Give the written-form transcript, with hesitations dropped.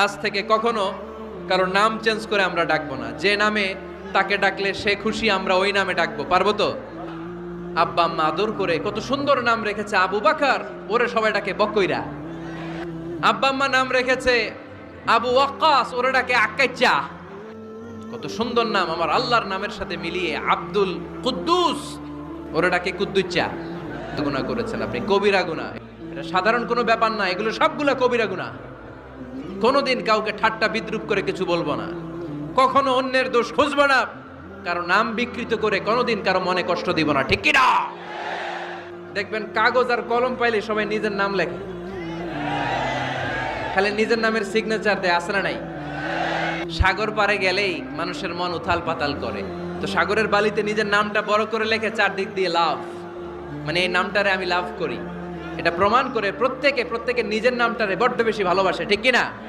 আজ থেকে কখনো কারো নাম চেঞ্জ করে আমরা ডাকবো না। যে নামে তাকে ডাকলে সে খুশি, আমরা ওই নামে ডাকবো। পারবো তো? আব্বা আম্মা আদর করে কত সুন্দর নাম রেখেছে আবু বাকার, ওরে সবাই ডাকে বকইরা। আব্বা আম্মা নাম রেখেছে আবু ওয়াক্কাস, ওরে ডাকে আক্কাইচা। কত সুন্দর নাম আমার আল্লাহর নামের সাথে মিলিয়ে। আব্দুল কুদ্দুস, ওরে ডাকে কুদ্দুচ্চা। গুনাহ করেছেন আপনি, কবিরা গুনাহ। এটা সাধারণ কোনো ব্যাপার না, এগুলো সবগুলা কবিরা গুনাহ। কোনোদিন কাউকে ঠাট্টা বিদ্রুপ করে কিছু বলবো না, কখনো অন্যের দোষ খুঁজবো না, কারো নাম বিকৃত করে কোনোদিন কারো মনে কষ্ট দিব না, ঠিক কি না? দেখবেন কাগজ আর কলম পাইলে সবাই নিজের নাম লেখে, খালি নিজের নামের সিগনেচার দেয়, আছে না নাই? সাগর পারে গেলেই মানুষের মন উথাল পাতাল করে, তো সাগরের বালিতে নিজের নামটা বড় করে লেখে চারদিক দিয়ে লাভ, মানে এই নামটারে আমি লাভ করি। এটা প্রমাণ করে প্রত্যেকে নিজের নামটারে বড্ড বেশি ভালোবাসে, ঠিক কি না?